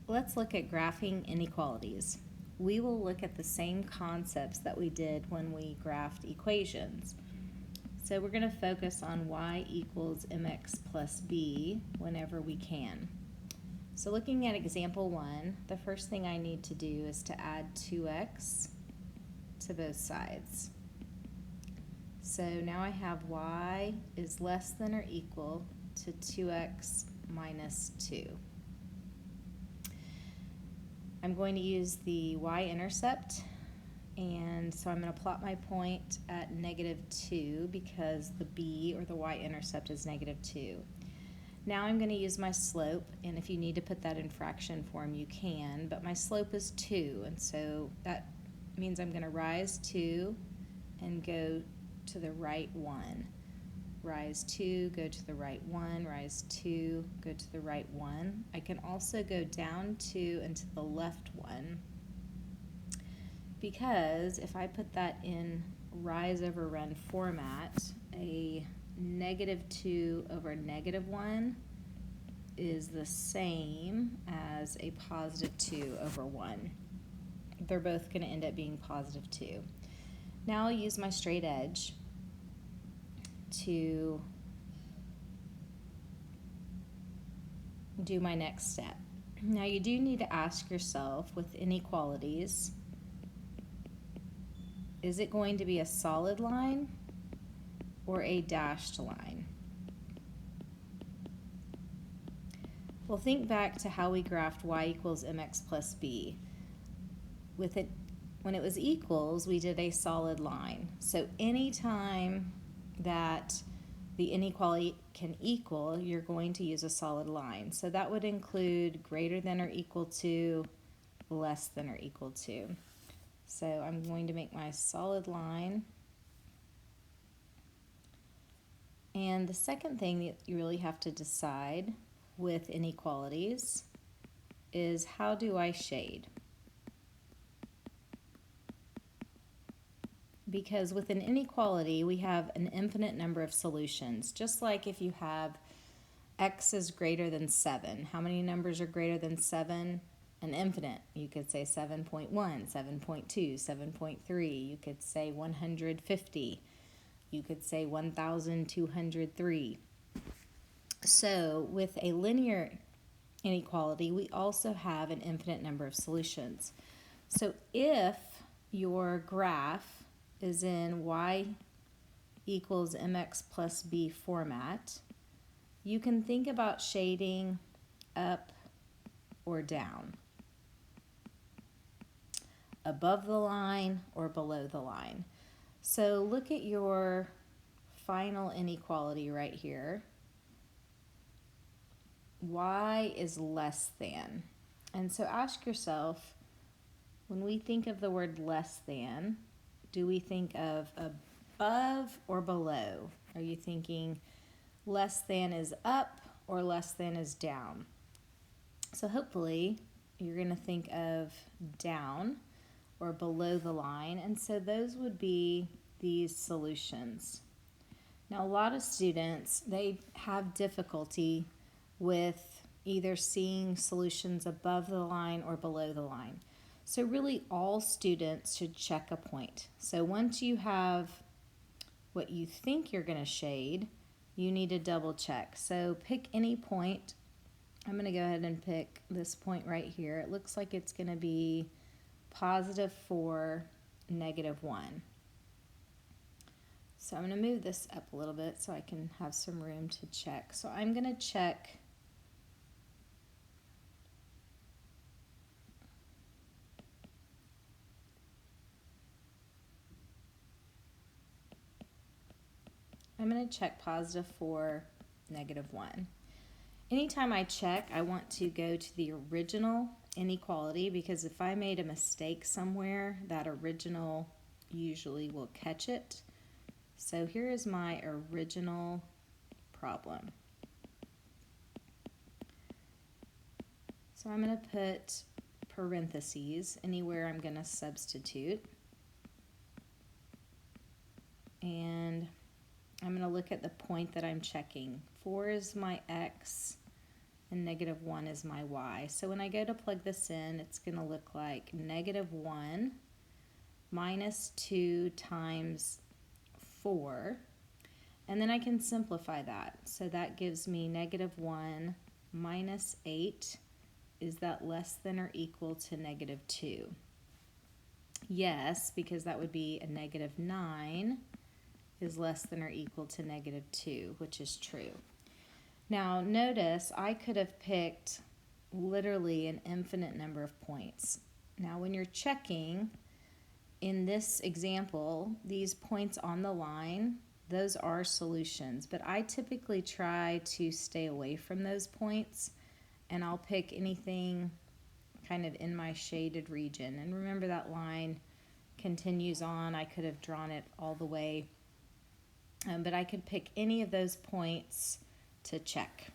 Let's look at graphing inequalities. We will look at the same concepts that we did when we graphed equations. So we're going to focus on y equals mx plus b whenever we can. So looking at example 1, the first thing I need to do is to add 2x to both sides. So now I have y is less than or equal to 2x minus 2. I'm going to use the y-intercept, and so I'm going to plot my point at -2 because the b, or the y-intercept, is -2. Now I'm going to use my slope, and if you need to put that in fraction form, you can, but my slope is 2, and so that means I'm going to rise 2 and go to the right 1. Rise 2, go to the right 1, rise 2, go to the right 1. I can also go down 2 and to the left 1, because if I put that in rise over run format, a -2 over -1 is the same as a +2 over 1. They're both going to end up being +2. Now I'll use my straight edge to do my next step. Now you do need to ask yourself with inequalities, is it going to be a solid line or a dashed line? Well, think back to how we graphed y equals mx plus b. When it was equals, we did a solid line. So anytime that the inequality can equal, you're going to use a solid line. So that would include greater than or equal to, less than or equal to. So I'm going to make my solid line. And the second thing that you really have to decide with inequalities is, how do I shade? Because with an inequality, we have an infinite number of solutions. Just like if you have x is greater than 7. How many numbers are greater than 7? An infinite. You could say 7.1, 7.2, 7.3. You could say 150. You could say 1,203. So with a linear inequality, we also have an infinite number of solutions. So if your graph is in y equals mx plus b format, you can think about shading up or down, above the line or below the line. So look at your final inequality right here. Y is less than. And so ask yourself, when we think of the word less than, do we think of above or below? Are you thinking less than is up or less than is down? So hopefully you're going to think of down or below the line, and so those would be these solutions. Now a lot of students, they have difficulty with either seeing solutions above the line or below the line. So really all students should check a point. So once you have what you think you're going to shade, you need to double check. So pick any point. I'm going to go ahead and pick this point right here. It looks like it's going to be +4, -1. So I'm going to move this up a little bit so I can have some room to check. So I'm going to check +4, -1. Anytime I check, I want to go to the original inequality, because if I made a mistake somewhere, that original usually will catch it. So here is my original problem. So I'm going to put parentheses anywhere I'm going to substitute. I'm going to look at the point that I'm checking. 4 is my x, and negative 1 is my y. So when I go to plug this in, it's going to look like negative 1 minus 2 times 4. And then I can simplify that. So that gives me negative 1 minus 8. Is that less than or equal to negative 2? Yes, because that would be a negative 9 is less than or equal to negative 2, which is true. Now notice I could have picked literally an infinite number of points. Now when you're checking, in this example, these points on the line, those are solutions, but I typically try to stay away from those points, and I'll pick anything kind of in my shaded region. And remember that line continues on. I could have drawn it all the way, but I could pick any of those points to check.